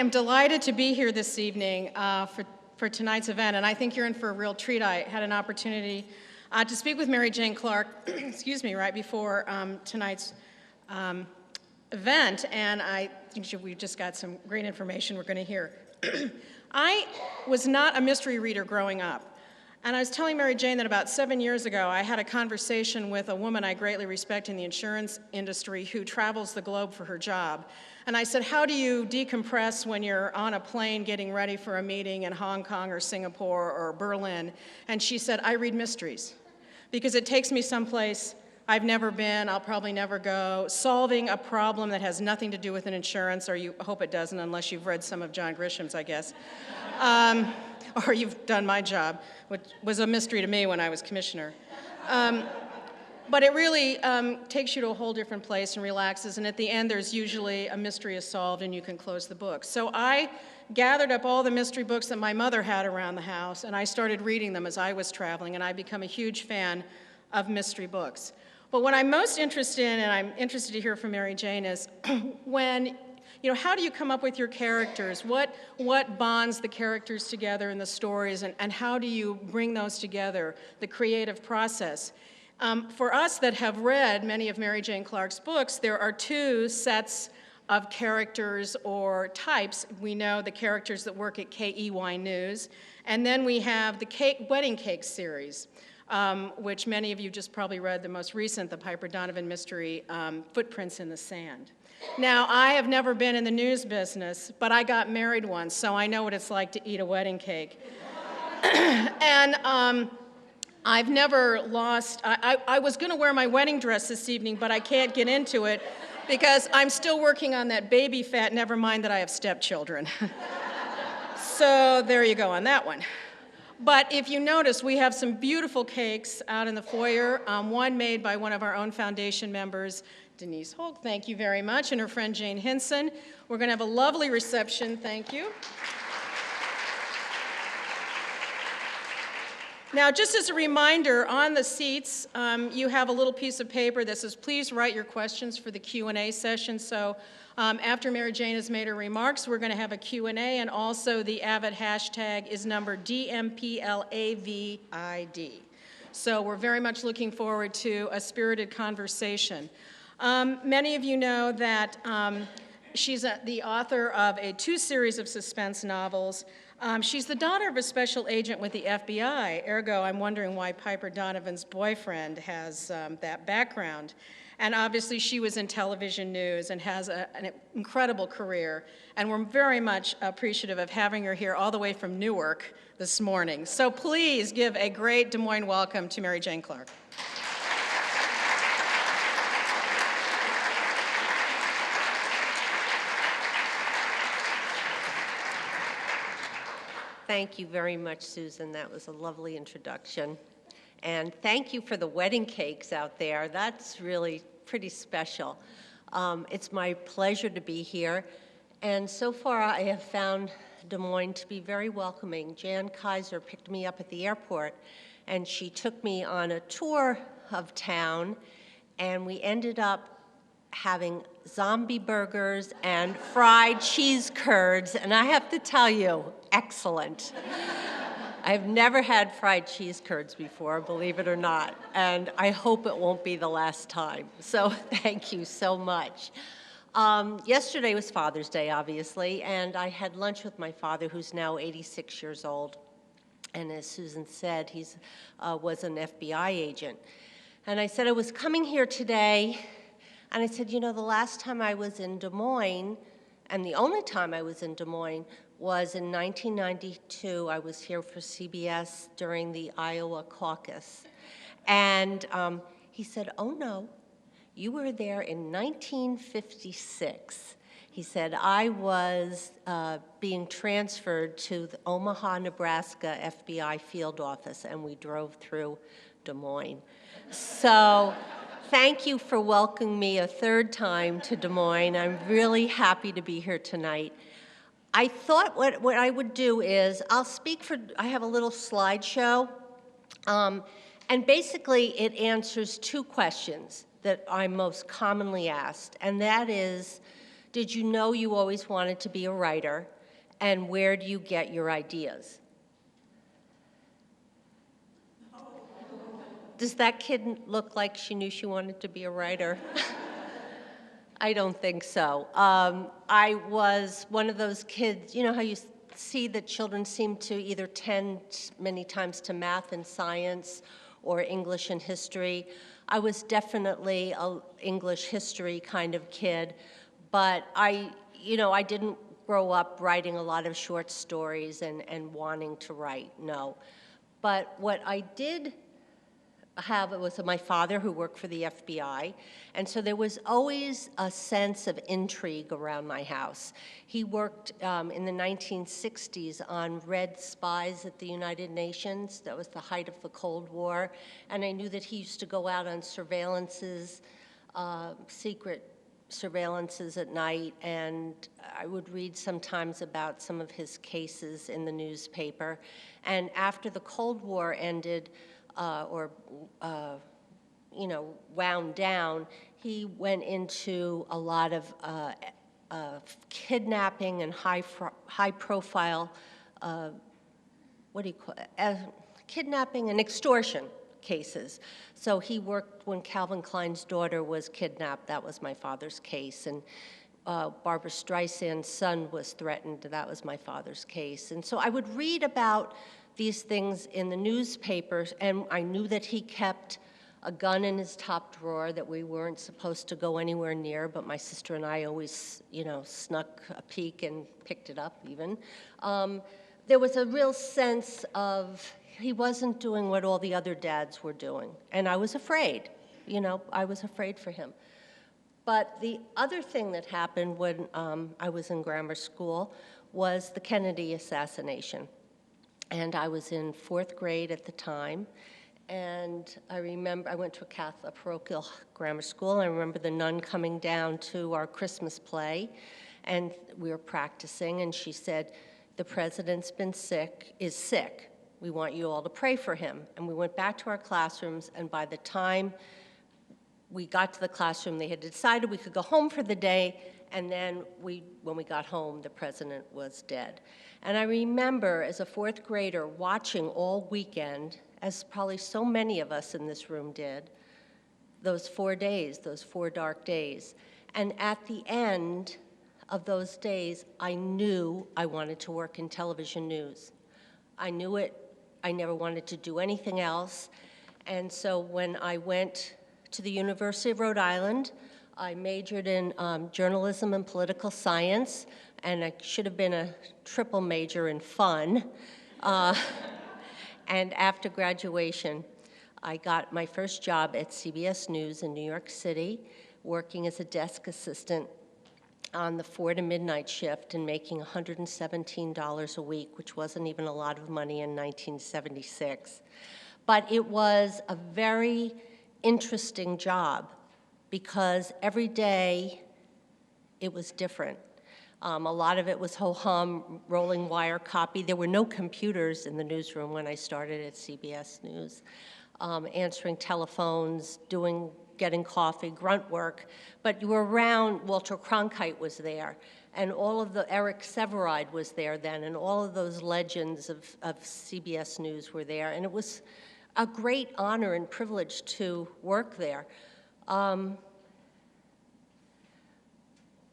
am delighted to be here this evening for tonight's event, and I think you're in for a real treat. I had an opportunity to speak with Mary Jane Clark, excuse me, right before tonight's event, and I think we've just got some great information we're going to hear. I was not a mystery reader growing up. And I was telling Mary Jane that about 7 years ago, I had a conversation with a woman I greatly respect in the insurance industry who travels the globe for her job. And I said, how do you decompress when you're on a plane getting ready for a meeting in Hong Kong or Singapore or Berlin? And she said, I read mysteries because it takes me someplace I've never been, I'll probably never go, solving a problem that has nothing to do with an insurance, or you hope it doesn't unless you've read some of John Grisham's, I guess. Or you've done my job, which was a mystery to me when I was commissioner. But it really takes you to a whole different place and relaxes, and at the end there's usually a mystery is solved and you can close the book. So I gathered up all the mystery books that my mother had around the house, and I started reading them as I was traveling, and I've become a huge fan of mystery books. But what I'm most interested in, and I'm interested to hear from Mary Jane, is how do you come up with your characters? What bonds the characters together in the stories, and how do you bring those together, the creative process? For us that have read many of Mary Jane Clark's books, there are two sets of characters or types. We know the characters that work at KEY News, and then we have the Wedding Cake series, which many of you just probably read the most recent, the Piper Donovan mystery, Footprints in the Sand. Now, I have never been in the news business, but I got married once, so I know what it's like to eat a wedding cake. And I've never lost, I was going to wear my wedding dress this evening, but I can't get into it because I'm still working on that baby fat, never mind that I have stepchildren. So there you go on that one. But if you notice, we have some beautiful cakes out in the foyer, one made by one of our own foundation members, Denise Holt, thank you very much, and her friend Jane Hinson. We're going to have a lovely reception, thank you. Now, just as a reminder, on the seats, you have a little piece of paper that says, please write your questions for the Q&A session. So after Mary Jane has made her remarks, we're going to have a Q&A, and also the AViD hashtag is number DMPLAVID. So we're very much looking forward to a spirited conversation. Many of you know that she's the author of two series of suspense novels. She's the daughter of a special agent with the FBI, ergo I'm wondering why Piper Donovan's boyfriend has that background. And obviously she was in television news and has an incredible career, and we're very much appreciative of having her here all the way from Newark this morning. So please give a great Des Moines welcome to Mary Jane Clark. Thank you very much, Susan. That was a lovely introduction. And thank you for the wedding cakes out there. That's really pretty special. It's my pleasure to be here. And so far, I have found Des Moines to be very welcoming. Jan Kaiser picked me up at the airport, and she took me on a tour of town, and we ended up having zombie burgers and fried cheese curds, and I have to tell you, excellent. I've never had fried cheese curds before, believe it or not, and I hope it won't be the last time. So thank you so much. Yesterday was Father's Day, obviously, and I had lunch with my father, who's now 86 years old, and as Susan said, he was an FBI agent. And I said I was coming here today, and I said, you know, the last time I was in Des Moines, and the only time I was in Des Moines, was in 1992. I was here for CBS during the Iowa caucus. And he said, oh no, you were there in 1956. He said, I was being transferred to the Omaha, Nebraska FBI field office, and we drove through Des Moines. So thank you for welcoming me a third time to Des Moines. I'm really happy to be here tonight. I thought what I would do is, I have a little slideshow, and basically it answers two questions that I'm most commonly asked, and that is, did you know you always wanted to be a writer? And where do you get your ideas? Does that kid look like she knew she wanted to be a writer? I don't think so. I was one of those kids, you know how you see that children seem to either tend many times to math and science or English and history. I was definitely an English history kind of kid, but I didn't grow up writing a lot of short stories and wanting to write, no. But what I did have, it was my father who worked for the FBI, and so there was always a sense of intrigue around my house. He worked in the 1960s on Red Spies at the United Nations. That was the height of the Cold War, and I knew that he used to go out on surveillances, secret surveillances at night, and I would read sometimes about some of his cases in the newspaper. And after the Cold War ended, wound down, he went into a lot of kidnapping and high-profile, kidnapping and extortion cases. So he worked when Calvin Klein's daughter was kidnapped. That was my father's case. And Barbara Streisand's son was threatened. That was my father's case. And so I would read about these things in the newspapers, and I knew that he kept a gun in his top drawer that we weren't supposed to go anywhere near, but my sister and I always, snuck a peek and picked it up even. There was a real sense of he wasn't doing what all the other dads were doing, and I was afraid. I was afraid for him. But the other thing that happened when I was in grammar school was the Kennedy assassination. And I was in 4th grade at the time, and I remember I went to a parochial grammar school. I remember the nun coming down to our Christmas play, and we were practicing, and she said, "The president's is sick. We want you all to pray for him." And we went back to our classrooms, and by the time we got to the classroom, they had decided we could go home for the day, and then when we got home, the president was dead. And I remember as a 4th grader watching all weekend, as probably so many of us in this room did, those 4 days, those 4 dark days. And at the end of those days, I knew I wanted to work in television news. I knew it. I never wanted to do anything else. And so when I went to the University of Rhode Island, I majored in journalism and political science, and I should have been a triple major in fun. And after graduation, I got my first job at CBS News in New York City, working as a desk assistant on the 4 to midnight shift and making $117 a week, which wasn't even a lot of money in 1976. But it was a very interesting job because every day it was different. A lot of it was ho-hum, rolling wire copy. There were no computers in the newsroom when I started at CBS News. Answering telephones, getting coffee, grunt work. But you were around, Walter Cronkite was there, and Eric Sevareid was there then, and all of those legends of CBS News were there. And it was a great honor and privilege to work there.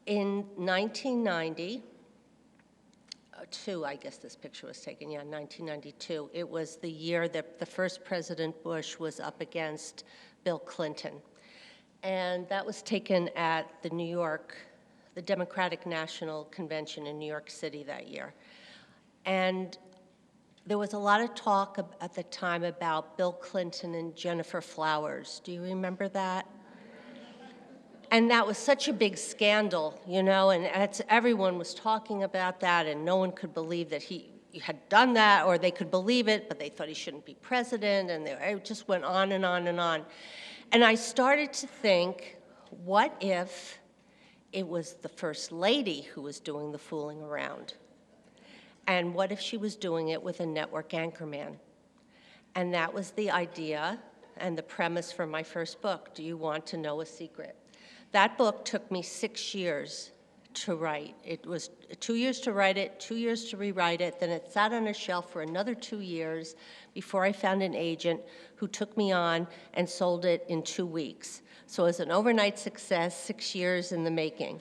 In 1992, I guess this picture was taken, 1992, it was the year that the first President Bush was up against Bill Clinton. And that was taken at the Democratic National Convention in New York City that year. And there was a lot of talk at the time about Bill Clinton and Jennifer Flowers. Do you remember that? And that was such a big scandal, and everyone was talking about that, and no one could believe that he had done that, or they could believe it, but they thought he shouldn't be president, and it just went on and on and on. And I started to think, what if it was the First Lady who was doing the fooling around? And what if she was doing it with a network anchorman? And that was the idea and the premise for my first book, Do You Want to Know a Secret? That book took me 6 years to write. It was 2 years to write it, 2 years to rewrite it, then it sat on a shelf for another 2 years before I found an agent who took me on and sold it in 2 weeks. So it was an overnight success, 6 years in the making.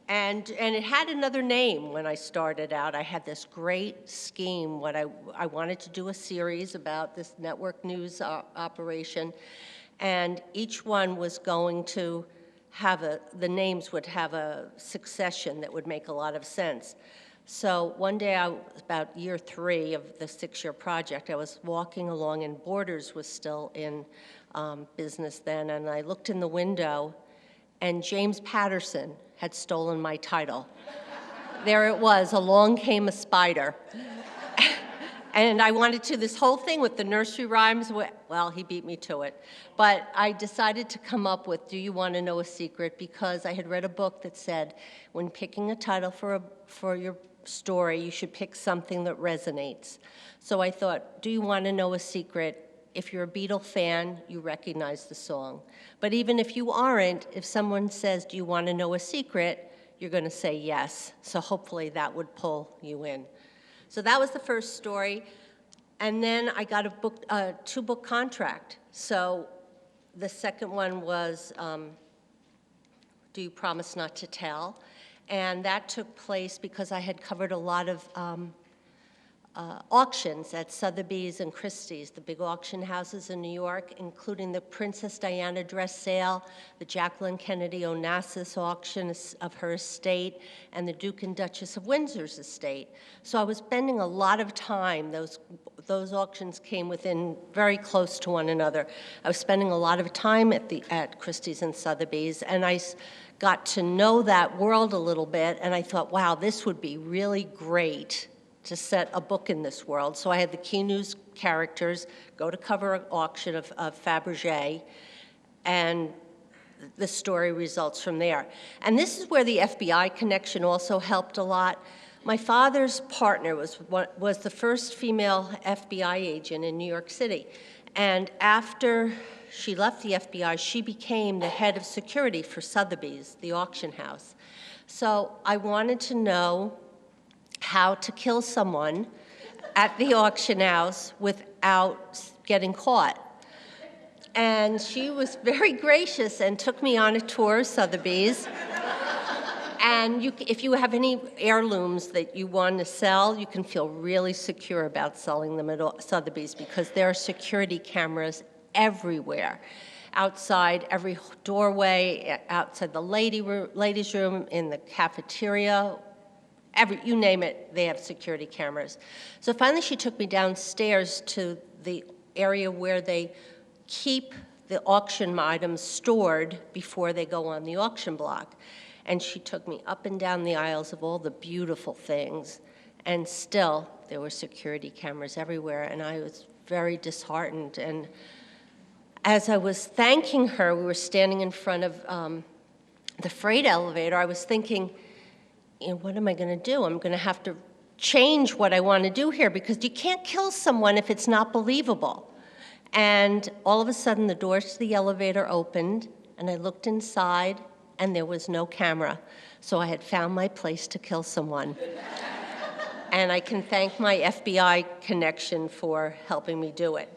And it had another name when I started out. I had this great scheme. I wanted to do a series about this network news operation, and each one was going to have the names would have a succession that would make a lot of sense. So one day, about year 3 of the 6-year project, I was walking along, and Borders was still in business then, and I looked in the window, and James Patterson had stolen my title. There it was, Along Came a Spider. And I wanted to, this whole thing with the nursery rhymes, well, he beat me to it. But I decided to come up with Do You Want to Know a Secret? Because I had read a book that said, when picking a title for your story, you should pick something that resonates. So I thought, Do You Want to Know a Secret? If you're a Beatle fan, you recognize the song. But even if you aren't, if someone says, do you want to know a secret, you're going to say yes. So hopefully that would pull you in. So that was the first story. And then I got a 2-book contract. So the second one was Do You Promise Not to Tell? And that took place because I had covered a lot of auctions at Sotheby's and Christie's, the big auction houses in New York, including the Princess Diana dress sale, the Jacqueline Kennedy Onassis auction of her estate, and the Duke and Duchess of Windsor's estate. So I was spending a lot of time, those auctions came within very close to one another. I was spending a lot of time at Christie's and Sotheby's, and I got to know that world a little bit, and I thought, wow, this would be really great to set a book in this world. So I had the key news characters go to cover an auction of Fabergé, and the story results from there. And this is where the FBI connection also helped a lot. My father's partner was the first female FBI agent in New York City. And after she left the FBI, she became the head of security for Sotheby's, the auction house. So I wanted to know how to kill someone at the auction house without getting caught. And she was very gracious and took me on a tour of Sotheby's. And if you have any heirlooms that you want to sell, you can feel really secure about selling them at Sotheby's because there are security cameras everywhere. Outside every doorway, outside the ladies' room, in the cafeteria, you name it, they have security cameras. So finally she took me downstairs to the area where they keep the auction items stored before they go on the auction block. And she took me up and down the aisles of all the beautiful things, and still there were security cameras everywhere, and I was very disheartened. And as I was thanking her, we were standing in front of the freight elevator, I was thinking, what am I going to do? I'm going to have to change what I want to do here because you can't kill someone if it's not believable. And all of a sudden, the doors to the elevator opened, and I looked inside, and there was no camera. So I had found my place to kill someone. And I can thank my FBI connection for helping me do it.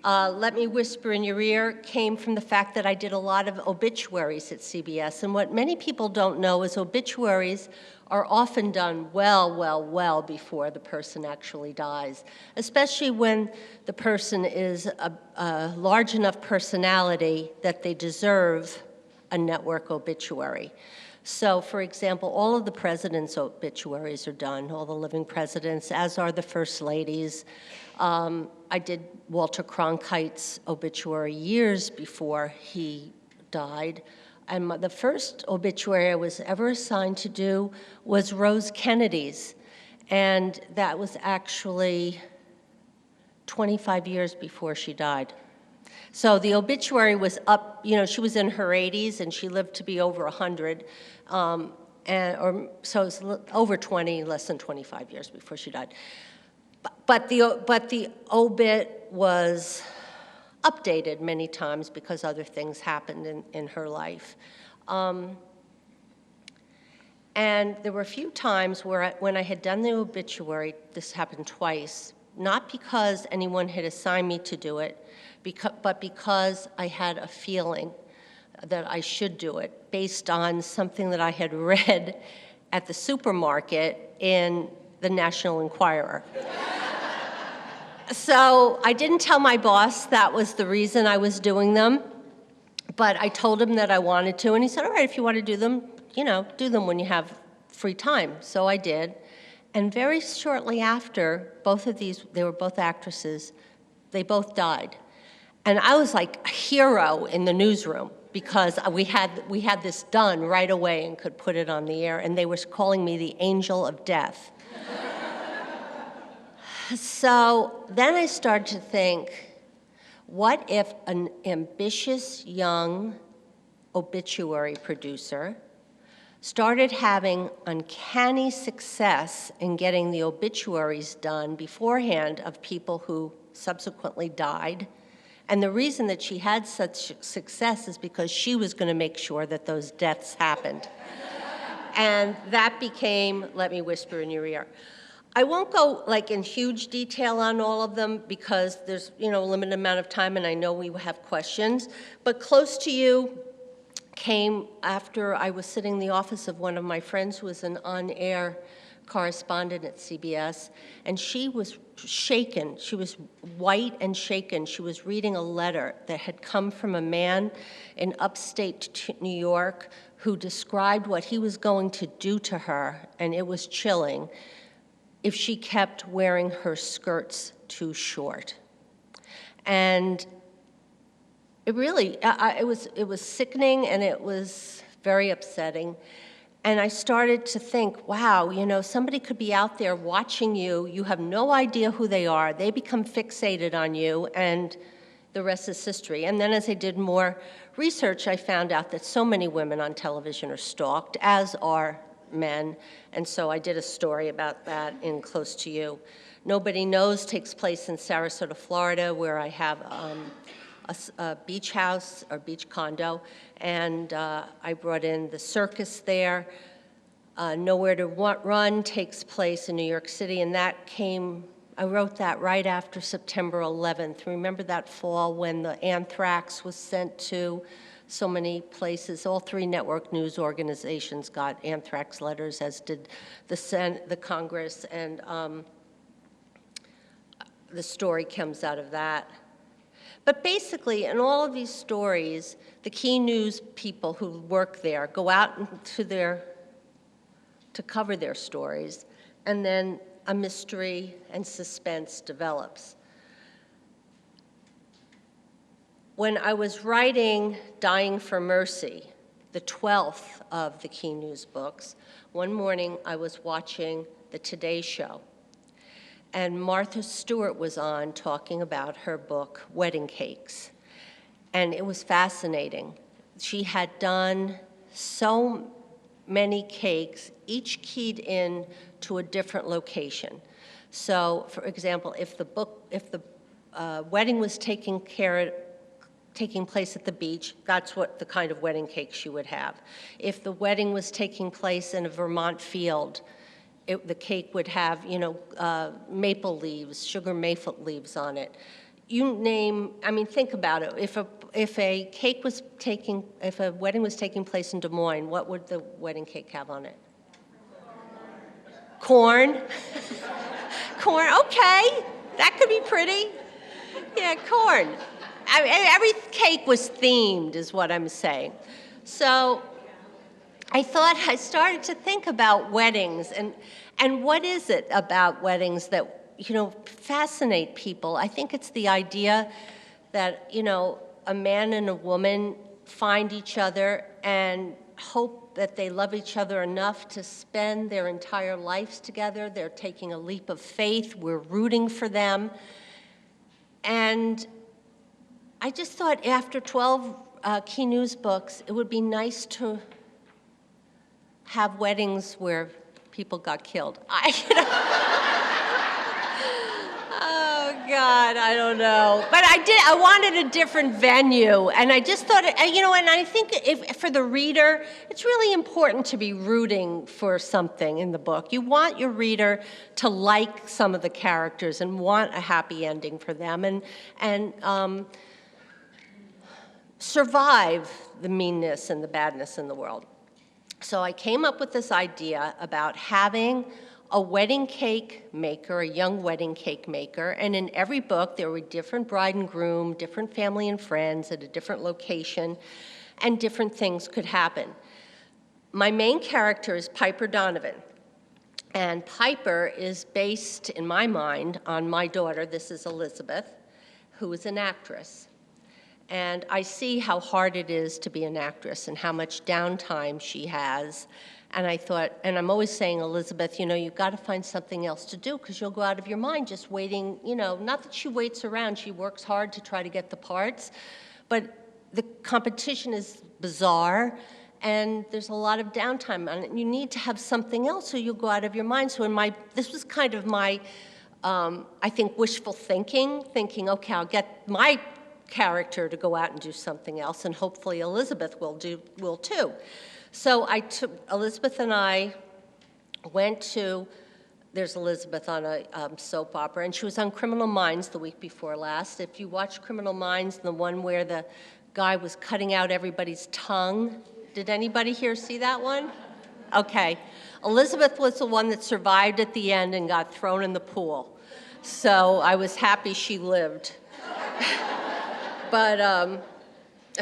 Let Me Whisper in Your Ear came from the fact that I did a lot of obituaries at CBS. And what many people don't know is obituaries are often done well before the person actually dies, especially when the person is a large enough personality that they deserve a network obituary. So, for example, all of the presidents' obituaries are done, all the living presidents, as are the first ladies. I did Walter Cronkite's obituary years before he died. And the first obituary I was ever assigned to do was Rose Kennedy's. And that was actually 25 years before she died. So the obituary was up, she was in her 80s and she lived to be over 100. So it was over 20, less than 25 years before she died. But the obit was updated many times because other things happened in her life. And there were a few times where when I had done the obituary, this happened twice, not because anyone had assigned me to do it, but because I had a feeling that I should do it based on something that I had read at the supermarket in the National Enquirer. So I didn't tell my boss that was the reason I was doing them, but I told him that I wanted to, and he said, all right, if you want to do them, do them when you have free time. So I did. And very shortly after, both of these, they were both actresses, they both died. And I was like a hero in the newsroom because we had this done right away and could put it on the air, and they were calling me the angel of death. So then I started to think, what if an ambitious young obituary producer started having uncanny success in getting the obituaries done beforehand of people who subsequently died? And the reason that she had such success is because she was going to make sure that those deaths happened. And that became, let me whisper in your ear. I won't go in huge detail on all of them because there's a limited amount of time and I know we have questions. But Close to You came after I was sitting in the office of one of my friends who was an on-air correspondent at CBS, and she was shaken. She was white and shaken. She was reading a letter that had come from a man in upstate New York who described what he was going to do to her, and it was chilling, if she kept wearing her skirts too short. And it really, it was sickening and it was very upsetting. And I started to think, wow, somebody could be out there watching you, you have no idea who they are, they become fixated on you, and the rest is history. And then as I did more research, I found out that so many women on television are stalked, as are men, and so I did a story about that in Close to You. Nobody Knows takes place in Sarasota, Florida, where I have a beach house or beach condo, and I brought in the circus there. Nowhere to Run takes place in New York City, and I wrote that right after September 11th. Remember that fall when the anthrax was sent to so many places? All three network news organizations got anthrax letters, as did the Senate, the Congress, and the story comes out of that. But basically, in all of these stories, the key news people who work there go out to cover their stories, and then a mystery and suspense develops. When I was writing Dying for Mercy, the 12th of the key news books, one morning I was watching the Today Show, and Martha Stewart was on talking about her book, Wedding Cakes. And it was fascinating. She had done so many cakes, each keyed in to a different location. So, for example, if the wedding was taking place at the beach, that's what the kind of wedding cake she would have. If the wedding was taking place in a Vermont field, the cake would have, maple leaves, sugar maple leaves on it. Think about it. If a wedding was taking place in Des Moines, what would the wedding cake have on it? Corn. Corn, okay, that could be pretty. Yeah, corn. Every cake was themed, is what I'm saying. So I started to think about weddings and what is it about weddings that, fascinate people. I think it's the idea that, a man and a woman find each other and hope that they love each other enough to spend their entire lives together. They're taking a leap of faith. We're rooting for them. And I just thought after 12 key news books, it would be nice to have weddings where people got killed. Oh, God, I don't know. But I wanted a different venue, and I just thought, you know, and I think for the reader, it's really important to be rooting for something in the book. You want your reader to like some of the characters and want a happy ending for them, and survive the meanness and the badness in the world. So I came up with this idea about having a wedding cake maker, a young wedding cake maker, and in every book there were different bride and groom, different family and friends at a different location, and different things could happen. My main character is Piper Donovan, and Piper is based, in my mind, on my daughter. This is Elizabeth, who is an actress. And I see how hard it is to be an actress and how much downtime she has. And I thought, and I'm always saying, Elizabeth, you know, you've got to find something else to do because you'll go out of your mind just waiting, you know, not that she waits around, she works hard to try to get the parts, but the competition is bizarre and there's a lot of downtime on it. And you need to have something else so you'll go out of your mind. So this was kind of my, I think, wishful thinking, okay, I'll get my character to go out and do something else, and hopefully Elizabeth will too. So Elizabeth and I went to, there's Elizabeth on a soap opera, and she was on Criminal Minds the week before last. If you watch Criminal Minds, the one where the guy was cutting out everybody's tongue, did anybody here see that one? Okay. Elizabeth was the one that survived at the end and got thrown in the pool. So I was happy she lived. But,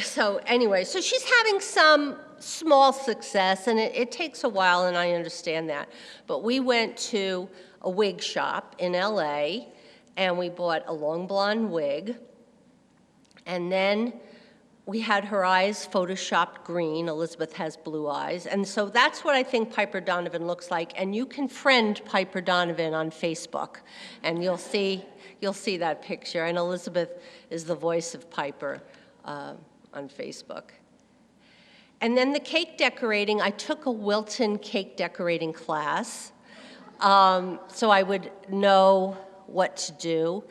so anyway, so she's having some small success, and it takes a while, and I understand that. But we went to a wig shop in LA, and we bought a long blonde wig, and then we had her eyes photoshopped green. Elizabeth has blue eyes, and so that's what I think Piper Donovan looks like. And you can friend Piper Donovan on Facebook, and you'll see that picture. And Elizabeth is the voice of Piper on Facebook. And then the cake decorating, I took a Wilton cake decorating class, so I would know what to do.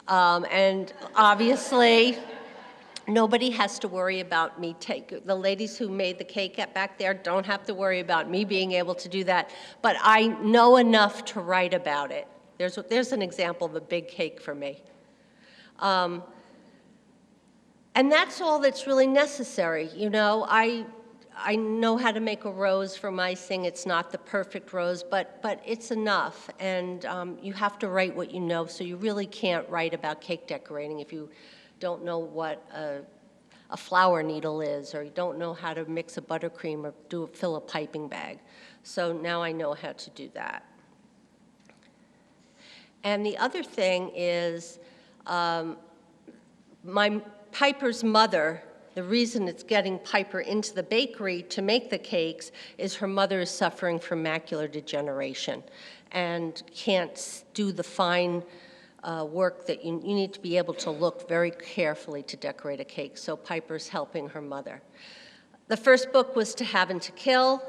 And obviously, nobody has to worry about me the ladies who made the cake back there don't have to worry about me being able to do that, but I know enough to write about it. There's an example of a big cake for me. And that's all that's really necessary. You know, I know how to make a rose from icing. It's not the perfect rose, but it's enough. And you have to write what you know, so you really can't write about cake decorating if you don't know what a flower needle is, or you don't know how to mix a buttercream or fill a piping bag. So now I know how to do that. And the other thing is Piper's mother, the reason it's getting Piper into the bakery to make the cakes is her mother is suffering from macular degeneration and can't do the fine work that you need to be able to look very carefully to decorate a cake. So Piper's helping her mother. The first book was To Have and to Kill.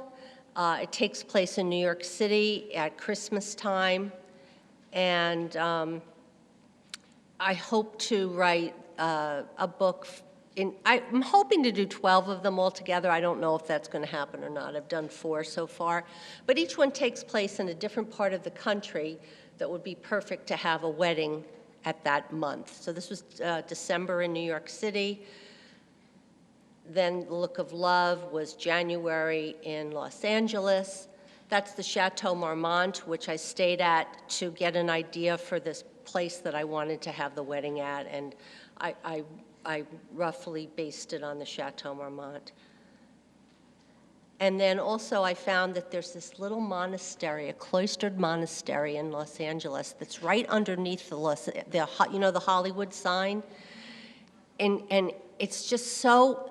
It takes place in New York City at Christmas time. And I hope to write a book. I'm hoping to do 12 of them altogether. I don't know if that's going to happen or not. I've done 4 so far. But each one takes place in a different part of the country that would be perfect to have a wedding at that month. So this was December in New York City. Then The Look of Love was January in Los Angeles. That's the Chateau Marmont, which I stayed at to get an idea for this place that I wanted to have the wedding at, and I roughly based it on the Chateau Marmont. And then also I found that there's this little monastery, a cloistered monastery in Los Angeles that's right underneath the Hollywood sign. And it's just so,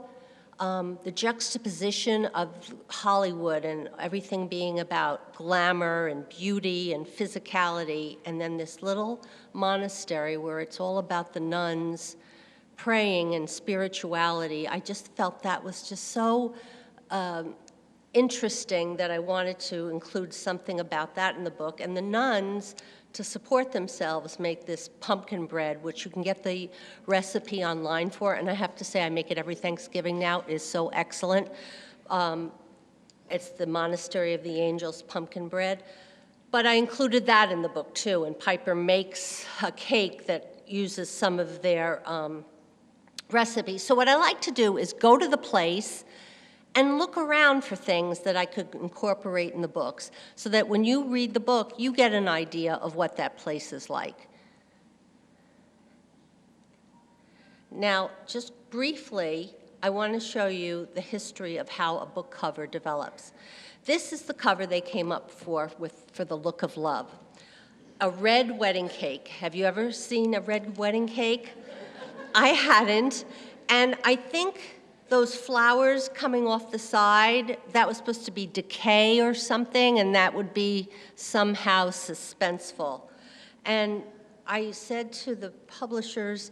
the juxtaposition of Hollywood and everything being about glamour and beauty and physicality, and then this little monastery where it's all about the nuns praying and spirituality. I just felt that was just so interesting that I wanted to include something about that in the book. And the nuns to support themselves, make this pumpkin bread, which you can get the recipe online for. And I have to say, I make it every Thanksgiving now. It is so excellent. It's the Monastery of the Angels pumpkin bread. But I included that in the book, too. And Piper makes a cake that uses some of their recipes. So what I like to do is go to the place and look around for things that I could incorporate in the books so that when you read the book, you get an idea of what that place is like. Now, just briefly, I want to show you the history of how a book cover develops. This is the cover they came up for the look of love. A red wedding cake. Have you ever seen a red wedding cake? I hadn't, and I think those flowers coming off the side, that was supposed to be decay or something, and that would be somehow suspenseful. And I said to the publishers,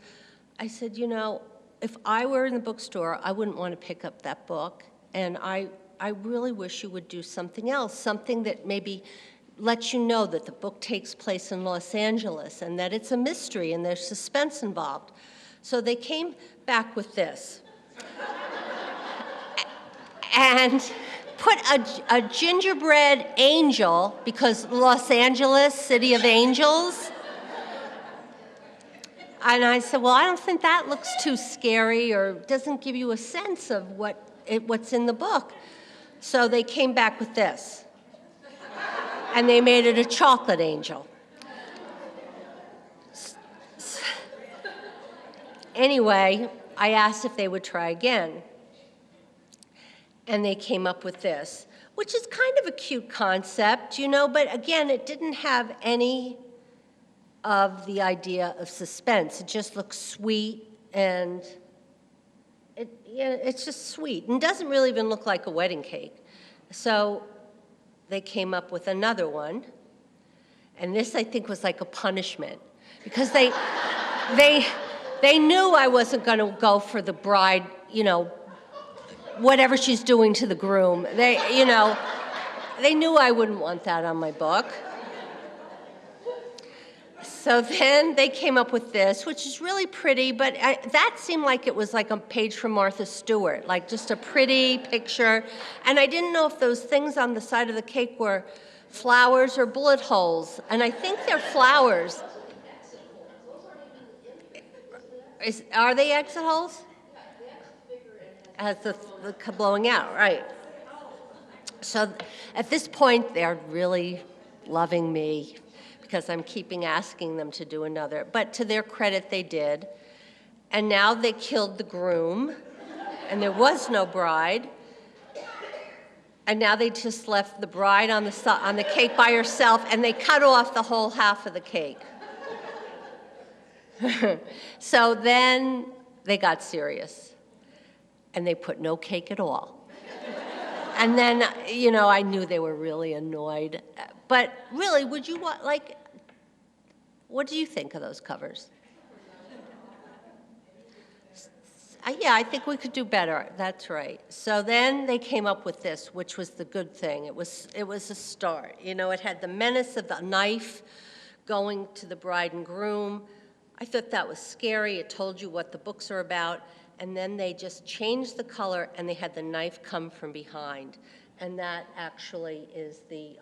I said, you know, if I were in the bookstore, I wouldn't want to pick up that book, and I really wish you would do something else, something that maybe lets you know that the book takes place in Los Angeles and that it's a mystery and there's suspense involved. So they came back with this. And put a gingerbread angel, because Los Angeles, city of angels. And I said, well, I don't think that looks too scary or doesn't give you a sense of what's in the book. So they came back with this. And they made it a chocolate angel. Anyway, I asked if they would try again. And they came up with this, which is kind of a cute concept, you know, but again, it didn't have any of the idea of suspense. It just looks sweet, and it's just sweet, and doesn't really even look like a wedding cake. So they came up with another one, and this, I think, was like a punishment, because they knew I wasn't going to go for the bride, you know, whatever she's doing to the groom. They knew I wouldn't want that on my book. So then they came up with this, which is really pretty, but that seemed like it was like a page from Martha Stewart, like just a pretty picture. And I didn't know if those things on the side of the cake were flowers or bullet holes. And I think they're flowers. Are they exit holes? As the blowing out, right. So at this point, they're really loving me because I'm keeping asking them to do another. But to their credit, they did. And now they killed the groom, and there was no bride. And now they just left the bride on the cake by herself, and they cut off the whole half of the cake. So then they got serious. And they put no cake at all. And then, you know, I knew they were really annoyed. But really, would you want, like, what do you think of those covers? Yeah, I think we could do better. That's right. So then they came up with this, which was the good thing. It was a start. You know, it had the menace of the knife going to the bride and groom. I thought that was scary. It told you what the books are about. And then they just changed the color, and they had the knife come from behind. And that actually is the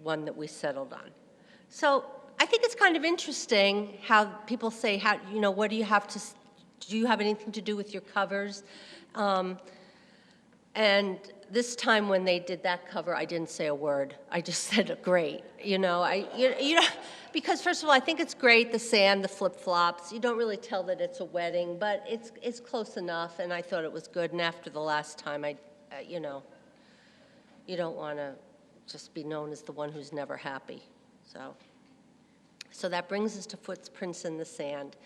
one that we settled on. So I think it's kind of interesting how people say, you know, what do you have anything to do with your covers? And this time when they did that cover, I didn't say a word. I just said, great. You know, because first of all, I think it's great, the sand, the flip-flops. You don't really tell that it's a wedding, but it's close enough, and I thought it was good. And after the last time, you know, you don't want to just be known as the one who's never happy. So that brings us to Footprints in the Sand,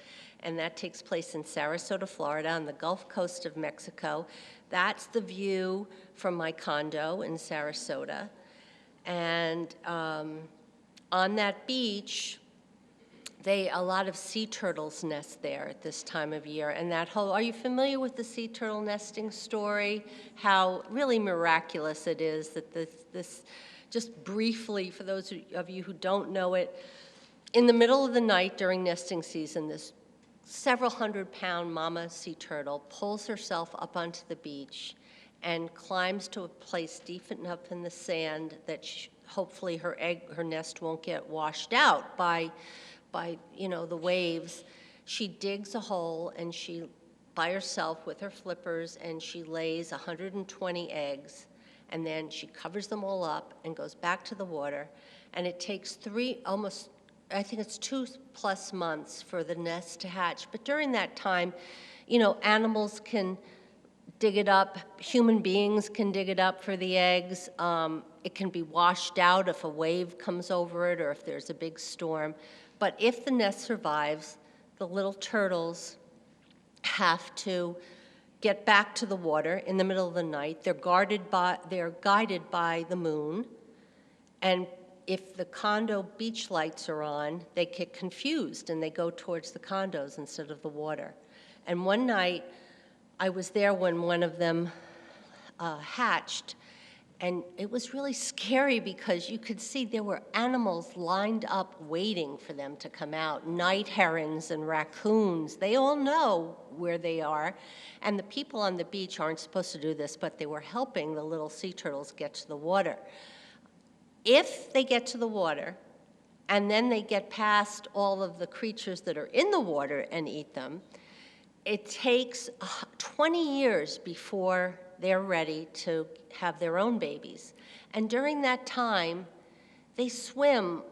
and that takes place in Sarasota, Florida, on the Gulf Coast of Mexico. That's the view from my condo in Sarasota. And on that beach, a lot of sea turtles nest there at this time of year. And are you familiar with the sea turtle nesting story? How really miraculous it is that this just briefly, for those of you who don't know it, in the middle of the night during nesting season, this several hundred-pound mama sea turtle pulls herself up onto the beach and climbs to a place deep enough in the sand that hopefully her nest won't get washed out by the waves. She digs a hole, and she, by herself with her flippers, and she lays 120 eggs, and then she covers them all up and goes back to the water, and it takes I think it's 2+ months for the nest to hatch. But during that time, animals can dig it up, human beings can dig it up for the eggs. It can be washed out if a wave comes over it or if there's a big storm. But if the nest survives, the little turtles have to get back to the water in the middle of the night. They're guided by the moon, and if the condo beach lights are on, they get confused and they go towards the condos instead of the water. And one night, I was there when one of them hatched, and it was really scary because you could see there were animals lined up waiting for them to come out. Night herons and raccoons, they all know where they are. And the people on the beach aren't supposed to do this, but they were helping the little sea turtles get to the water. If they get to the water, and then they get past all of the creatures that are in the water and eat them, it takes 20 years before they're ready to have their own babies. And during that time, they swim,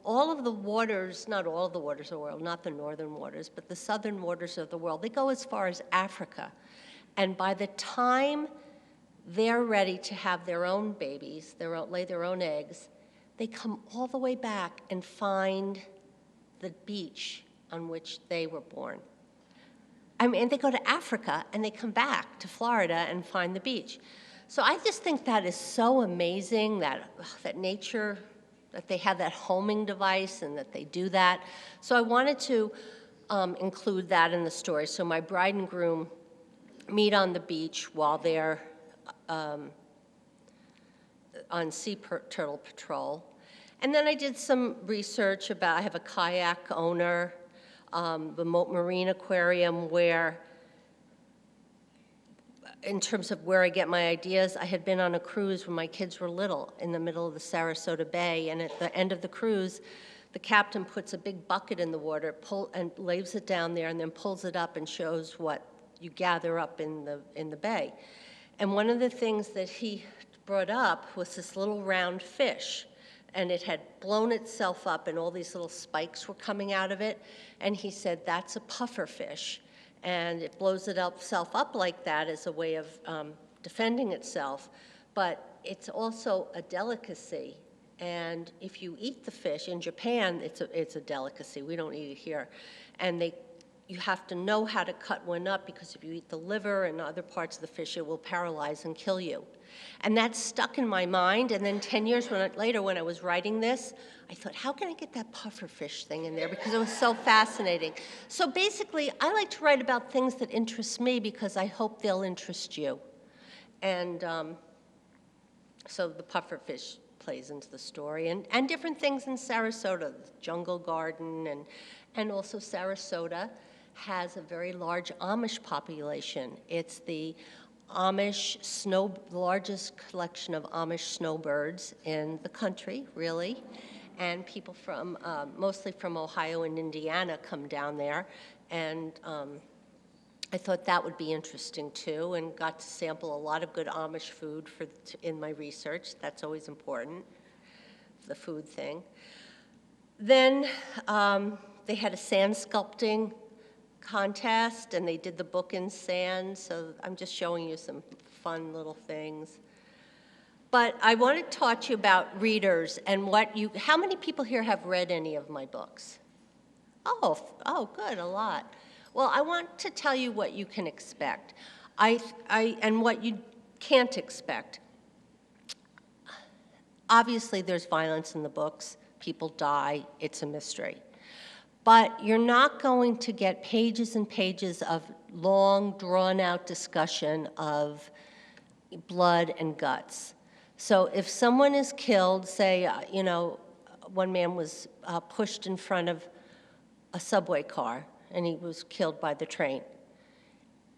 all of the waters, not all of the waters of the world, not the northern waters, but the southern waters of the world, they go as far as Africa. And by the time they're ready to have their own babies, lay their own eggs, they come all the way back and find the beach on which they were born. They go to Africa and they come back to Florida and find the beach. So I just think that is so amazing that nature, that they have that homing device and that they do that. So I wanted to include that in the story. So my bride and groom meet on the beach while they're on sea turtle patrol. And then I did some research I have a kayak owner, the Marine Aquarium, where, in terms of where I get my ideas, I had been on a cruise when my kids were little in the middle of the Sarasota Bay, and at the end of the cruise, the captain puts a big bucket in the water and lays it down there and then pulls it up and shows what you gather up in the bay. And one of the things that he brought up was this little round fish, and it had blown itself up and all these little spikes were coming out of it. And he said, that's a puffer fish. And it blows itself up like that as a way of defending itself. But it's also a delicacy. And if you eat the fish, in Japan, it's a delicacy. We don't eat it here. And you have to know how to cut one up, because if you eat the liver and other parts of the fish, it will paralyze and kill you. And that stuck in my mind. And then 10 years later, when I was writing this, I thought, how can I get that pufferfish thing in there? Because it was so fascinating. So basically, I like to write about things that interest me because I hope they'll interest you. And so the pufferfish plays into the story. And different things in Sarasota, the jungle garden, and also Sarasota has a very large Amish population. It's the largest collection of Amish snowbirds in the country, really. And people from, mostly from Ohio and Indiana, come down there. And I thought that would be interesting too, and got to sample a lot of good Amish food in my research. That's always important, the food thing. Then they had a sand sculpting contest, and they did the book in sand, so I'm just showing you some fun little things. But I want to talk to you about readers and how many people here have read any of my books? Oh, good, a lot. Well, I want to tell you what you can expect, and what you can't expect. Obviously, there's violence in the books. People die. It's a mystery. But you're not going to get pages and pages of long, drawn-out discussion of blood and guts. So if someone is killed, say, one man was pushed in front of a subway car and he was killed by the train.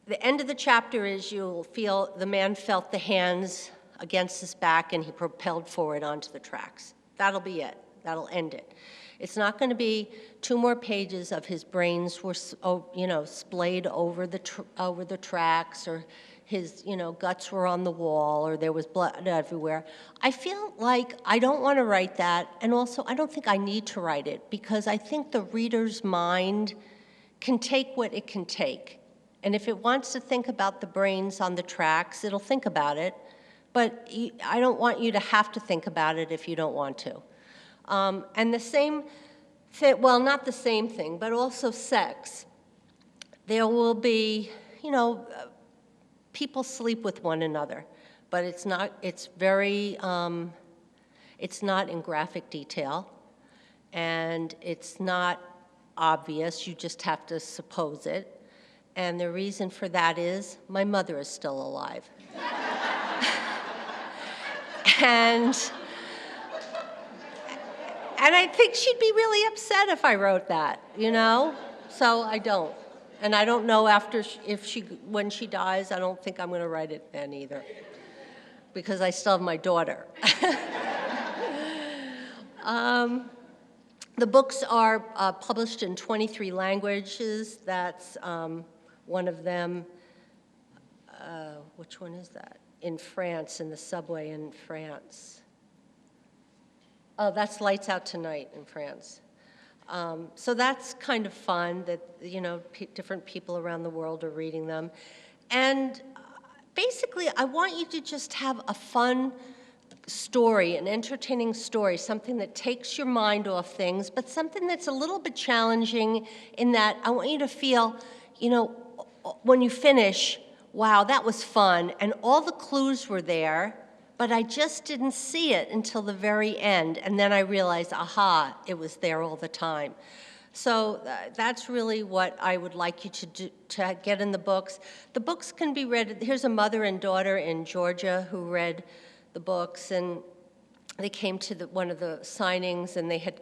The end of the chapter is you'll feel the man felt the hands against his back and he propelled forward onto the tracks. That'll be it. That'll end it. It's not going to be 2 more pages of his brains were, splayed over the tracks, or his, guts were on the wall, or there was blood everywhere. I feel like I don't want to write that, and also I don't think I need to write it, because I think the reader's mind can take what it can take. And if it wants to think about the brains on the tracks, it'll think about it. But I don't want you to have to think about it if you don't want to. And the same thing, well, not the same thing, but also sex. There will be, people sleep with one another, but it's not in graphic detail, and it's not obvious, you just have to suppose it. And the reason for that is my mother is still alive. And I think she'd be really upset if I wrote that, So I don't. And I don't know when she dies, I don't think I'm going to write it then either, because I still have my daughter. The books are published in 23 languages. That's one of them. Which one is that? In France, in the subway in France. Oh, that's Lights Out Tonight in France. So that's kind of fun that, different people around the world are reading them. And basically, I want you to just have a fun story, an entertaining story, something that takes your mind off things, but something that's a little bit challenging in that I want you to feel, when you finish, wow, that was fun, and all the clues were there, but I just didn't see it until the very end, and then I realized, aha, it was there all the time. So that's really what I would like you to do, to get in the books. The books can be read. Here's a mother and daughter in Georgia who read the books, and they came to one of the signings, and they had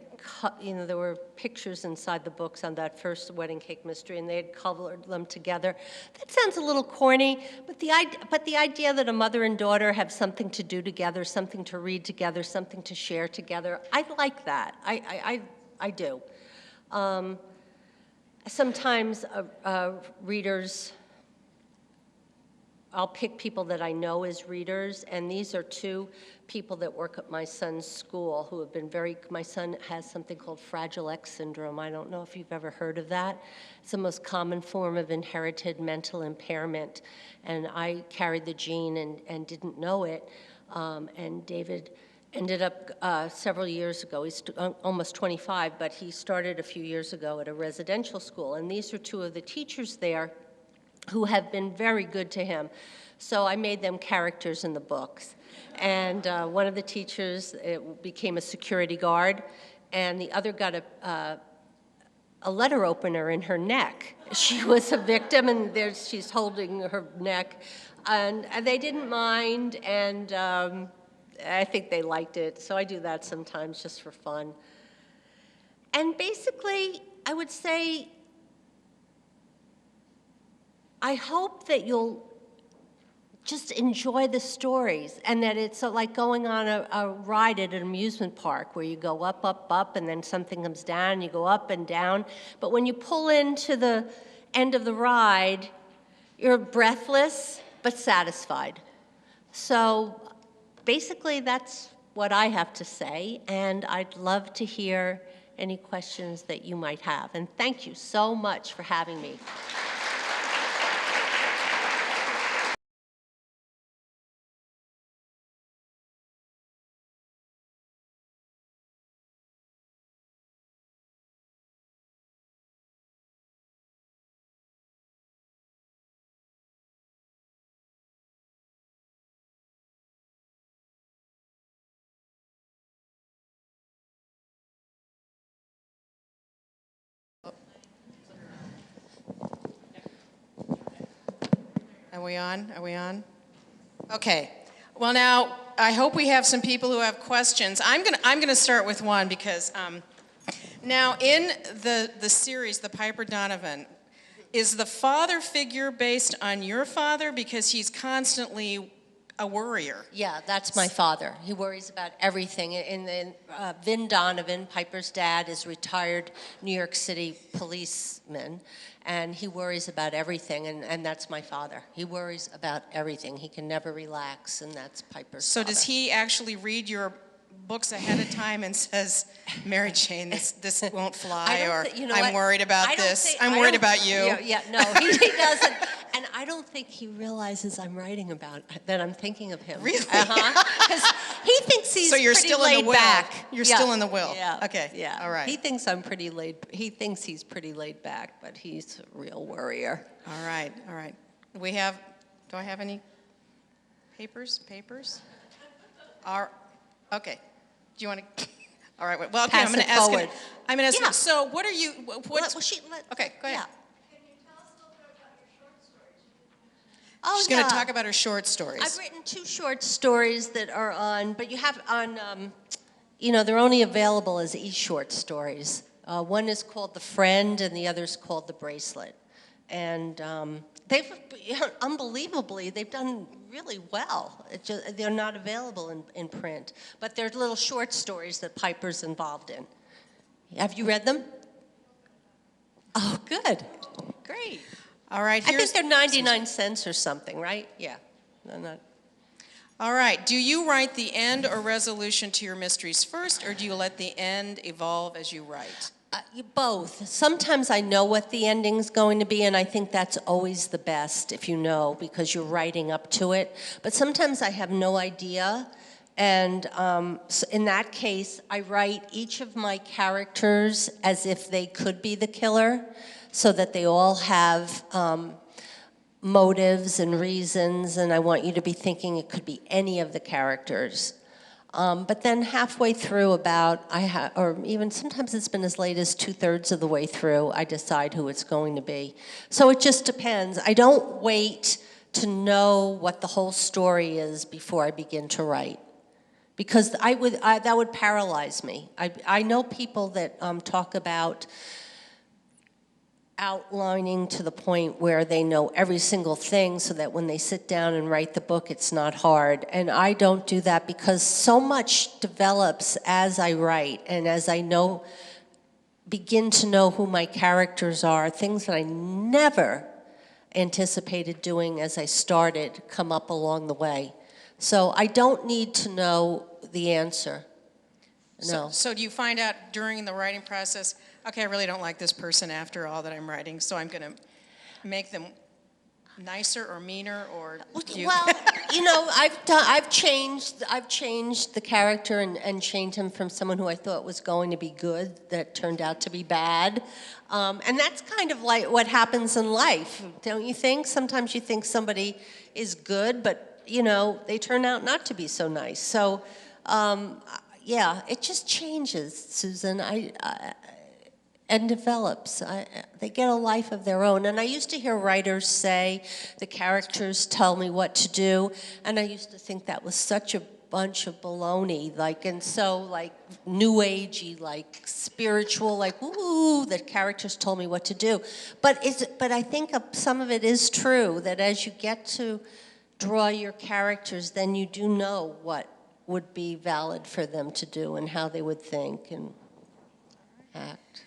there were pictures inside the books on that first wedding cake mystery, and they had colored them together. That sounds a little corny, but the idea that a mother and daughter have something to do together, something to read together, something to share together, I like that. I do. Sometimes readers, I'll pick people that I know as readers, and these are 2 people that work at my son's school who have been my son has something called Fragile X syndrome. I don't know if you've ever heard of that. It's the most common form of inherited mental impairment, and I carried the gene and didn't know it, and David ended up several years ago, he's almost 25, but he started a few years ago at a residential school, and these are 2 of the teachers there who have been very good to him. So I made them characters in the books. And one of the teachers became a security guard, and the other got a letter opener in her neck. She was a victim, and she's holding her neck. And they didn't mind, and I think they liked it. So I do that sometimes just for fun. And basically, I would say, I hope that you'll just enjoy the stories, and that it's like going on a ride at an amusement park where you go up, up, up, and then something comes down, and you go up and down. But when you pull into the end of the ride, you're breathless but satisfied. So basically, that's what I have to say, and I'd love to hear any questions that you might have. And thank you so much for having me. Are we on? Are we on? Okay. Well, now, I hope we have some people who have questions. I'm gonna start with one because now in the series, The Piper Donovan, is the father figure based on your father because he's constantly a worrier? Yeah, that's my father. He worries about everything. And Vin Donovan, Piper's dad, is retired New York City policeman, and he worries about everything, and that's my father. He worries about everything. He can never relax, and that's Piper's So father. does he actually read your books ahead of time and says, Mary Jane, this won't fly, or I'm worried about this, I'm worried about you? No, he doesn't. And I don't think he realizes I'm writing about, that I'm thinking of him. Really? Because he thinks he's So you're pretty still in the laid will. back. You're still in the will. Yeah. Okay. Yeah. All right. He thinks he thinks he's pretty laid back, but he's a real worrier. All right. All right. Do I have any papers? Okay. Do you want to? All right. Well, okay. Pass I'm going it to ask. forward. I'm going to ask. Yeah. So, what are you? Okay, go ahead. Yeah. Oh, She's going to talk about her short stories. I've written 2 short stories that are on, but you have on, they're only available as e-short stories. One is called The Friend, and the other is called The Bracelet. And unbelievably, they've done really well. They're not available in print, but they're little short stories that Piper's involved in. Have you read them? Oh, good. Great. All right. I think they're 99 cents or something, right? Yeah. No, not. All right. Do you write the end or resolution to your mysteries first, or do you let the end evolve as you write? Both. Sometimes I know what the ending's going to be, and I think that's always the best if you know, because you're writing up to it. But sometimes I have no idea, and so in that case, I write each of my characters as if they could be the killer, so that they all have motives and reasons, and I want you to be thinking it could be any of the characters. But then halfway through or even sometimes it's been as late as 2/3 of the way through, I decide who it's going to be. So it just depends. I don't wait to know what the whole story is before I begin to write, because that would paralyze me. I know people that talk about outlining to the point where they know every single thing so that when they sit down and write the book, it's not hard. And I don't do that because so much develops as I write and as I begin to know who my characters are, things that I never anticipated doing as I started come up along the way. So I don't need to know the answer. No. So do you find out during the writing process, okay, I really don't like this person after all that I'm writing, so I'm going to make them nicer or meaner, or Well, I've changed the character and changed him from someone who I thought was going to be good that turned out to be bad. And that's kind of like what happens in life, don't you think? Sometimes you think somebody is good, but they turn out not to be so nice. So yeah, it just changes, Susan. And develops. They get a life of their own. And I used to hear writers say, the characters tell me what to do, and I used to think that was such a bunch of baloney, and so new agey, spiritual, ooh, that characters told me what to do. But I think some of it is true, that as you get to draw your characters, then you do know what would be valid for them to do and how they would think and act.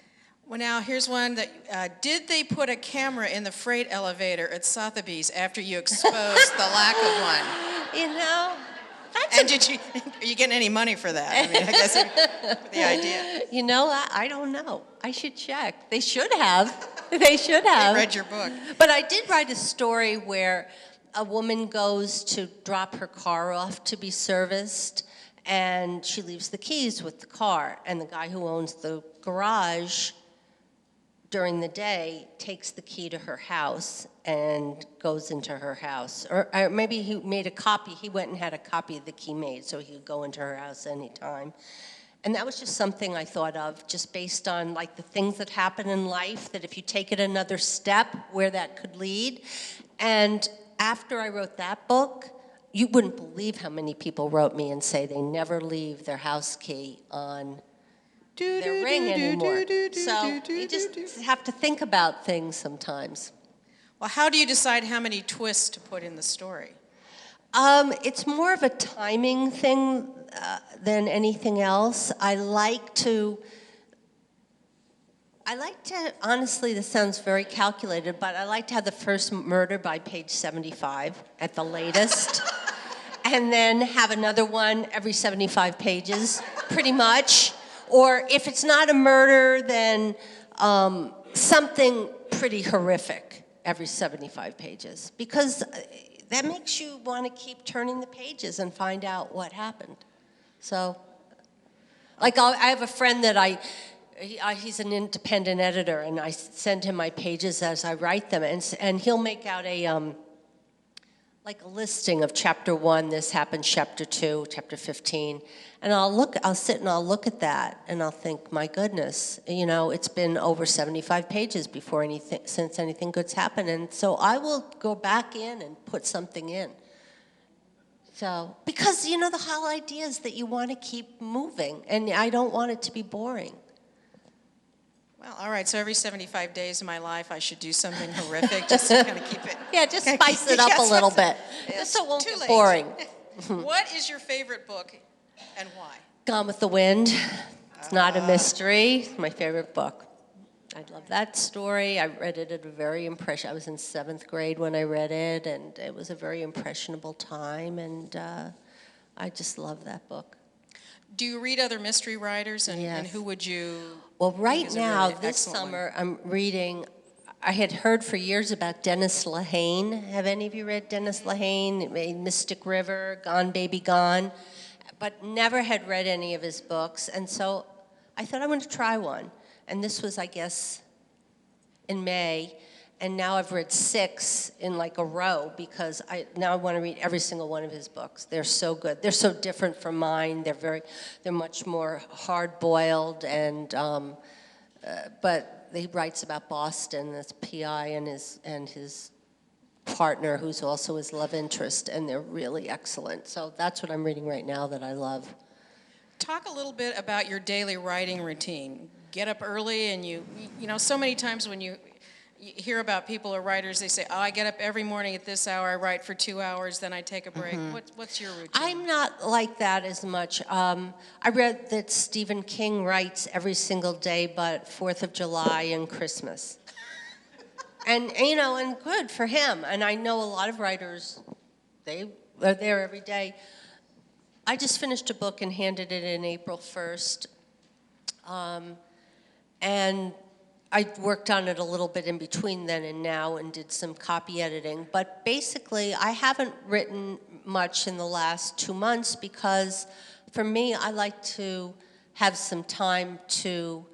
Well, now, here's one that, did they put a camera in the freight elevator at Sotheby's after you exposed the lack of one? Are you getting any money for that? I mean, I guess the idea. I don't know. I should check. They should have. They should have. I read your book. But I did write a story where a woman goes to drop her car off to be serviced, and she leaves the keys with the car, and the guy who owns the garage during the day takes the key to her house and goes into her house. Or maybe he made a copy. He went and had a copy of the key made so he could go into her house anytime. And that was just something I thought of, just based on the things that happen in life, that if you take it another step, where that could lead. And after I wrote that book, you wouldn't believe how many people wrote me and say they never leave their house key on their ring anymore. So you just have to think about things sometimes. Well, how do you decide how many twists to put in the story? It's more of a timing thing than anything else. I like to, honestly, this sounds very calculated, but I like to have the first murder by page 75 at the latest, and then have another one every 75 pages, pretty much. Or if it's not a murder, then something pretty horrific every 75 pages, because that makes you want to keep turning the pages and find out what happened. So, like I have a friend that he's an independent editor, and I send him my pages as I write them, and he'll make out like a listing of chapter 1, this happened, chapter 2, chapter 15, and I'll sit and I'll look at that, and I'll think, my goodness, you know, it's been over 75 pages since anything good's happened, and so I will go back in and put something in. So, because, you know, the whole idea is that you want to keep moving, and I don't want it to be boring. Well, all right, so every 75 days of my life, I should do something horrific just to kind of keep it. Yeah, just spice it up a little bit. Just so it won't be boring. What is your favorite book and why? Gone with the Wind. It's not a mystery. It's my favorite book. I love that story. I read it at a very I was in 7th grade when I read it, and it was a very impressionable time, and I just love that book. Do you read other mystery writers, and, Yes. and who would you? Well, right now, really this excellent summer, I'm reading, I had heard for years about Dennis Lehane. Have any of you read Dennis Lehane? Mystic River, Gone Baby Gone, but never had read any of his books, and so I thought I wanted to try one. And this was, I guess, in May, and now I've read 6 in like a row because now I want to read every single one of his books. They're so good. They're so different from mine. They're much more hard-boiled, and but he writes about Boston, this PI, and his partner, who's also his love interest, and they're really excellent. So that's what I'm reading right now that I love. Talk a little bit about your daily writing routine. Get up early, and you know, so many times when you hear about people or writers, they say, oh, I get up every morning at this hour, I write for 2 hours, then I take a break. Mm-hmm. What's your routine? I'm not like that as much. I read that Stephen King writes every single day but 4th of July and Christmas. And, you know, and good for him. And I know a lot of writers, they are there every day. I just finished a book and handed it in April 1st. And I worked on it a little bit in between then and now and did some copy editing. But basically, I haven't written much in the last 2 months because for me, I like to have some time to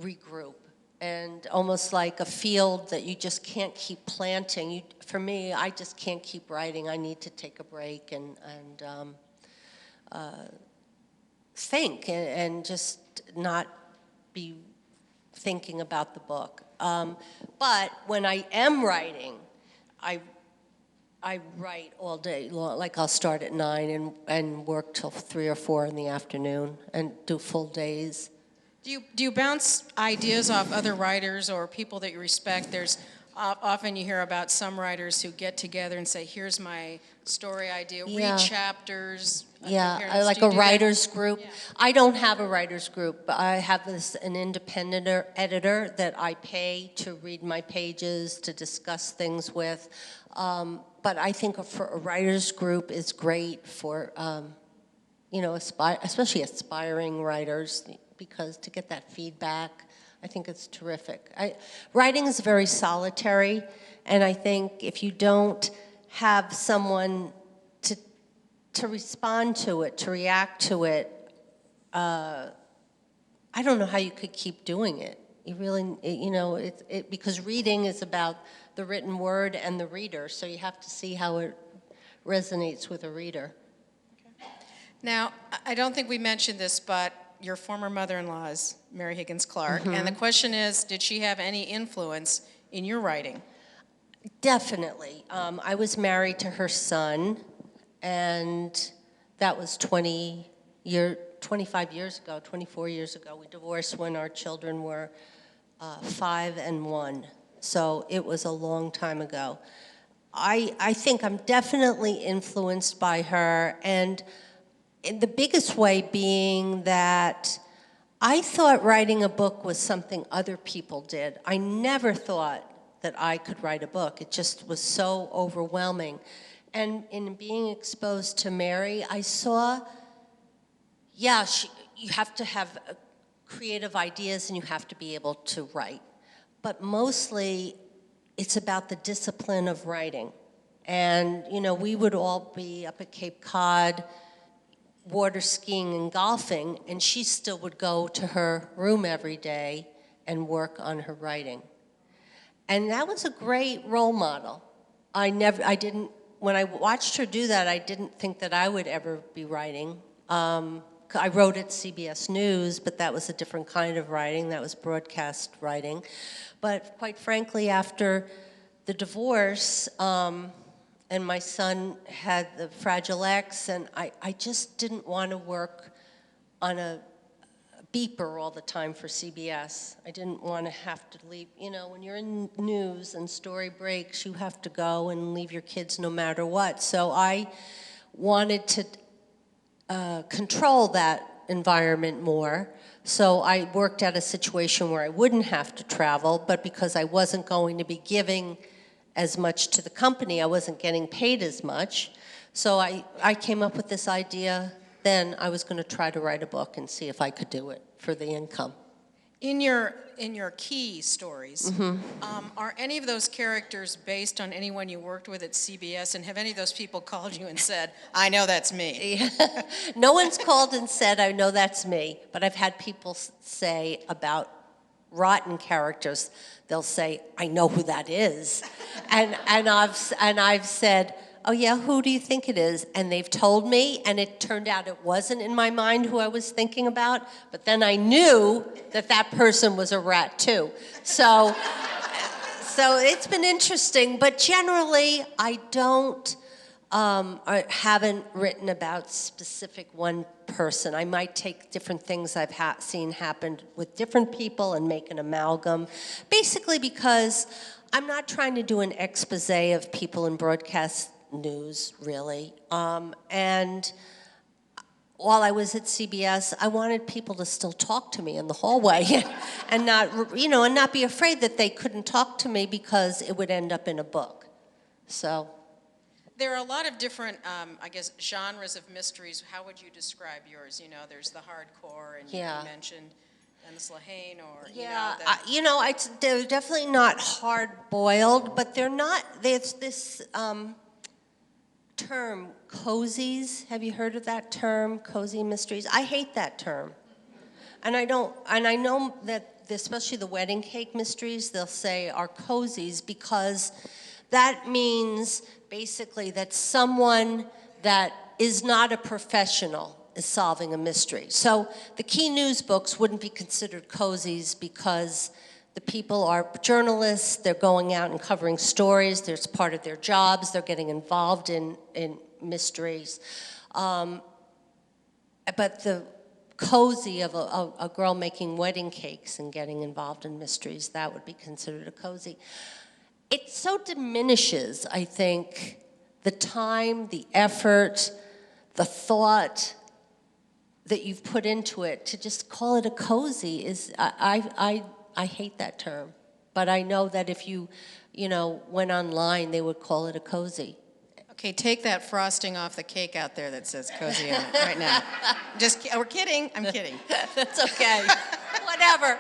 regroup. And almost like a field that you just can't keep planting. For me, I just can't keep writing. I need to take a break and think and just not be thinking about the book. But when I am writing, I write all day long. Like I'll start at 9 and work till 3 or 4 in the afternoon and do full days. Do you bounce ideas off other writers or people that you respect? There's often you hear about some writers who get together and say, here's my story idea, read chapters. Yeah, like a writer's group. Yeah. I don't have a writer's group. I have an independent editor that I pay to read my pages, to discuss things with. But I think for a writer's group is great for, you know, especially aspiring writers, because to get that feedback, I think it's terrific. Writing is very solitary, and I think if you don't have someone to respond to it, to react to it, I don't know how you could keep doing it. You really, you know, because reading is about the written word and the reader, so you have to see how it resonates with a reader. Okay. Now, I don't think we mentioned this, but your former mother-in-law is Mary Higgins Clark, mm-hmm. and the question is, did she have any influence in your writing? Definitely. I was married to her son, and that was 25 years ago, 24 years ago. We divorced when our children were 5 and 1. So it was a long time ago. I think I'm definitely influenced by her, and in the biggest way being that I thought writing a book was something other people did. I never thought that I could write a book. It just was so overwhelming. And in being exposed to Mary, I saw, yeah, you have to have creative ideas and you have to be able to write. But mostly, it's about the discipline of writing. And, you know, we would all be up at Cape Cod, water skiing and golfing, and she still would go to her room every day and work on her writing. And that was a great role model. When I watched her do that, I didn't think that I would ever be writing. I wrote at CBS News, but that was a different kind of writing. That was broadcast writing. But quite frankly, after the divorce, and my son had the Fragile X, and I just didn't want to work on a beeper all the time for CBS. I didn't want to have to leave. You know, when you're in news and story breaks, you have to go and leave your kids no matter what. So I wanted to control that environment more. So I worked at a situation where I wouldn't have to travel, but because I wasn't going to be giving as much to the company, I wasn't getting paid as much. So I came up with this idea. Then I was going to try to write a book and see if I could do it for the income. In your key stories, are any of those characters based on anyone you worked with at CBS, and have any of those people called you and said, I know that's me? No one's called and said, I know that's me, but I've had people say about rotten characters, they'll say, I know who that is. and I've said, oh yeah, who do you think it is? And they've told me, and it turned out it wasn't in my mind who I was thinking about, but then I knew that that person was a rat too. So it's been interesting, but generally I haven't written about specific one person. I might take different things I've seen happen with different people and make an amalgam, basically because I'm not trying to do an expose of people in broadcast news, really. And while I was at CBS, I wanted people to still talk to me in the hallway and not be afraid that they couldn't talk to me because it would end up in a book. So there are a lot of different, I guess, genres of mysteries. How would you describe yours? You know, there's the hardcore, and you mentioned Dennis Lehane, or they're definitely not hard-boiled, but they're not. There's this term, cozies. Have you heard of that term, cozy mysteries? I hate that term, and I know that especially the wedding cake mysteries, they'll say are cozies because that means basically that someone that is not a professional is solving a mystery. So the key news books wouldn't be considered cozies because the people are journalists, they're going out and covering stories, there's part of their jobs, they're getting involved in mysteries. But the cozy of a girl making wedding cakes and getting involved in mysteries, that would be considered a cozy. It so diminishes, I think, the time, the effort, the thought that you've put into it. To just call it a cozy is, I hate that term. But I know that if you went online, they would call it a cozy. Okay, take that frosting off the cake out there that says cozy on it right now. We're kidding. I'm kidding. That's okay. Whatever.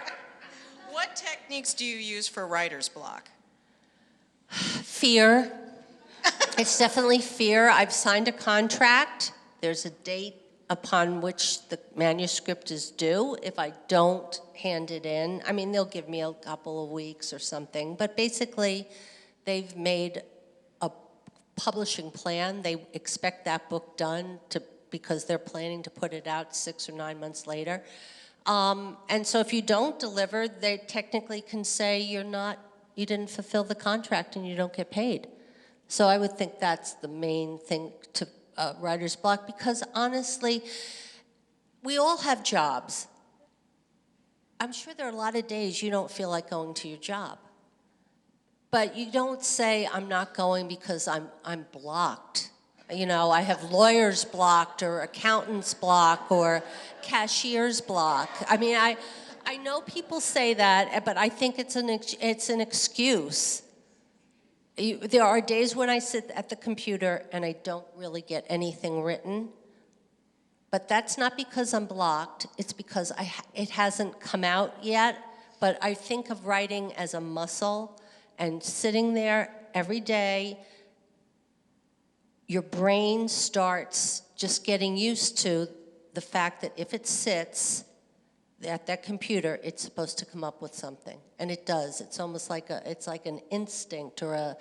What techniques do you use for writer's block? Fear. It's definitely fear. I've signed a contract. There's a date upon which the manuscript is due. If I don't hand it in, I mean, they'll give me a couple of weeks or something, but basically they've made a publishing plan. They expect that book done because they're planning to put it out 6 or 9 months later. And so if you don't deliver, they technically can say you didn't fulfill the contract and you don't get paid. So I would think that's the main thing, to writer's block because honestly, we all have jobs. I'm sure there are a lot of days you don't feel like going to your job. But you don't say, I'm not going because I'm blocked. You know, I have lawyers blocked or accountants block or cashiers block. I mean, I know people say that, but I think it's an excuse. There are days when I sit at the computer and I don't really get anything written. But that's not because I'm blocked. It's because it hasn't come out yet. But I think of writing as a muscle, and sitting there every day, your brain starts just getting used to the fact that if it sits at that computer, it's supposed to come up with something, and it does. It's almost like an instinct or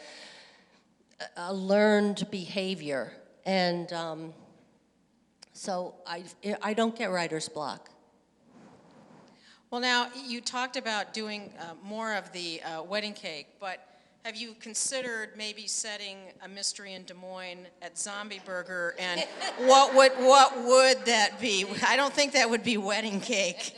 a learned behavior, and so I don't get writer's block. Well, now, you talked about doing more of the wedding cake, but have you considered maybe setting a mystery in Des Moines at Zombie Burger, and what would that be? I don't think that would be wedding cake,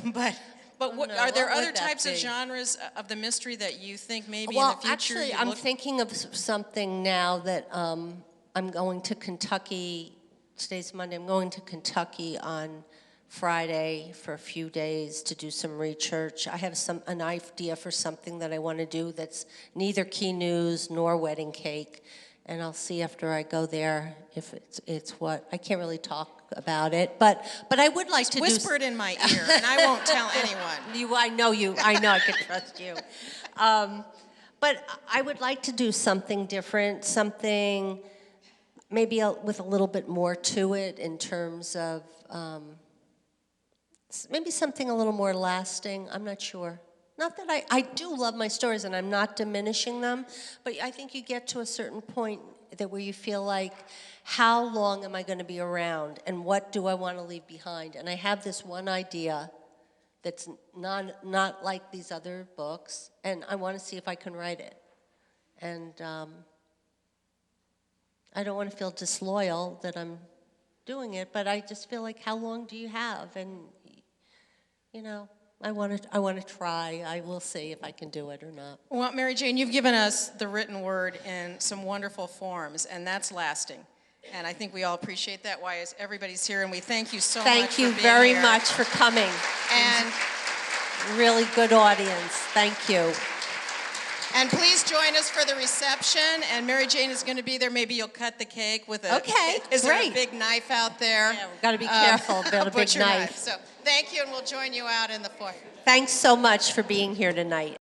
but are there other types of genres of the mystery that you think maybe in the future? Actually, I'm thinking of something now that I'm going to Kentucky. Today's Monday. I'm going to Kentucky on Friday for a few days to do some research. I have an idea for something that I want to do that's neither key news nor wedding cake, and I'll see after I go there if it's what. I can't really talk about it, but I would like to whisper it in my ear, and I won't tell anyone. I know I can trust you. But I would like to do something different, something maybe with a little bit more to it in terms of maybe something a little more lasting. I'm not sure. Not that I do love my stories and I'm not diminishing them, but I think you get to a certain point where you feel like, how long am I going to be around and what do I want to leave behind? And I have this one idea that's not like these other books, and I want to see if I can write it. And I don't want to feel disloyal that I'm doing it, but I just feel like, how long do you have? And you know, I want to try. I will see if I can do it or not. Well, Mary Jane, you've given us the written word in some wonderful forms, and that's lasting. And I think we all appreciate that. Why is everybody's here, and we thank you so much for being here. Thank you very much for coming. And really good audience. Thank you. And please join us for the reception. And Mary Jane is going to be there. Maybe you'll cut the cake with a. Okay, is there a big knife out there? Yeah, we've got to be careful about a big knife. So thank you, and we'll join you out in the foyer. Thanks so much for being here tonight.